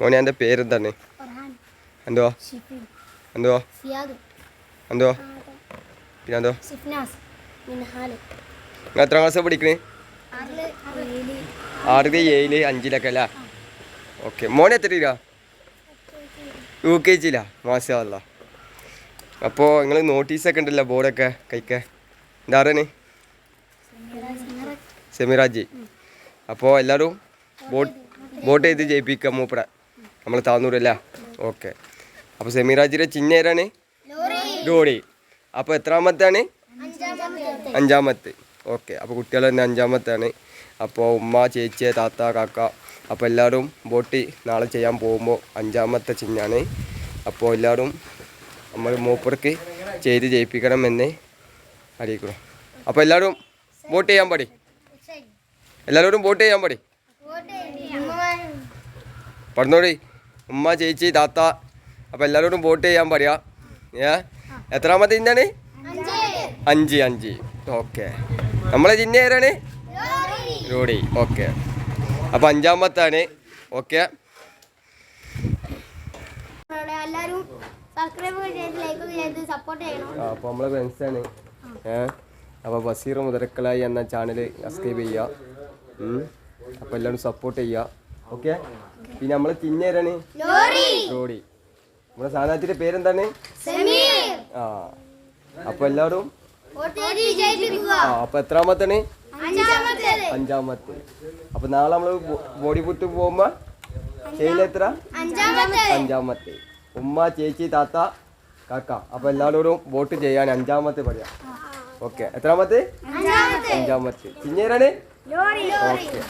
മോനെ എൻ്റെ പേരെന്താണ്? എന്തുവാ എന്തുവാ എന്തുവാ പിന്നെ എന്തോ? നിങ്ങൾ എത്ര ക്ലാസ് പഠിക്കണേ? 6, 7, 5 അല്ലേ? ഓക്കെ. മോനെ എത്ര രൂപ? UKG മാഷാ അല്ലാ. അപ്പോൾ നിങ്ങൾ നോട്ടീസൊക്കെ ഉണ്ടല്ലോ ബോർഡൊക്കെ കഴിക്കാൻ എന്താ സെമിറാജി. അപ്പോൾ എല്ലാവരും വോട്ട് ചെയ്ത് ജയിപ്പിക്കാം മൂപ്പട നമ്മൾ താന്നൂരല്ലേ? ഓക്കെ. അപ്പോൾ സെമിറാജിയുടെ ചിഹ്നേരാണ് ലോറി. അപ്പോൾ എത്രാമത്താണ്? 5-മത്തെ. ഓക്കെ. അപ്പോൾ കുട്ടികൾ തന്നെ 5-മത്താണ്. അപ്പോൾ ഉമ്മ, ചേച്ചി, താത്ത, കാക്ക അപ്പോൾ എല്ലാവരും വോട്ട് നാളെ ചെയ്യാൻ പോകുമ്പോൾ 5-മത്തെ ചിഹ്നമാണ്. അപ്പോൾ എല്ലാവരും നമ്മൾ മൂപ്പർക്ക് ചെയ്ത് ജയിപ്പിക്കണമെന്ന് അറിയിക്കണം. അപ്പോൾ എല്ലാവരും വോട്ട് ചെയ്യാൻ പാടി. എല്ലാവരോടും വോട്ട് ചെയ്യാൻ പാടി. പറഞ്ഞോടി ഉമ്മ, ചേച്ചി, താത്ത. അപ്പോൾ എല്ലാവരോടും വോട്ട് ചെയ്യാൻ പറയാ. എത്രാമത്തെ ചിഹ്നമാണ്? 5. ഓക്കെ. നമ്മളെ ചിഹ്ന ഏതാണ്? ലോറി. ഓക്കെ. അപ്പോൾ 5-മത്താണ്. ഓക്കെ. അപ്പോൾ നമ്മളെ ഫ്രണ്ട്സാണ്. അപ്പോൾ ബഷീർ മുതലക്കളായി എന്ന ചാനൽ സബ്സ്ക്രൈബ് ചെയ്യുക. അപ്പോൾ എല്ലാവരും സപ്പോർട്ട് ചെയ്യുക. ഓക്കെ. പിന്നെ നമ്മളെ ചിഹ്ന ഏതാണ്? ലോറി. നമ്മുടെ സ്ഥാനാർത്ഥിയുടെ പേരെന്താണ്? ആ. അപ്പോൾ എല്ലാവരും അപ്പോൾ എത്രാമത്താണ്? 5-മത്തെ. അപ്പോൾ നാളെ നമ്മൾ ബോഡി പുട്ട് പോകുമ്പോൾ ചെയ്യലെത്ര? 5-മത്തെ. ഉമ്മ, ചേച്ചി, താത്ത, കാക്ക. അപ്പോൾ എല്ലാവരോടും വോട്ട് ചെയ്യാൻ 5-മത്തെ പറയാം. ഓക്കെ. എത്രാമത്തെ? 5-മത്തെ. ചിഹ്നേരാണ്? ഓക്കെ.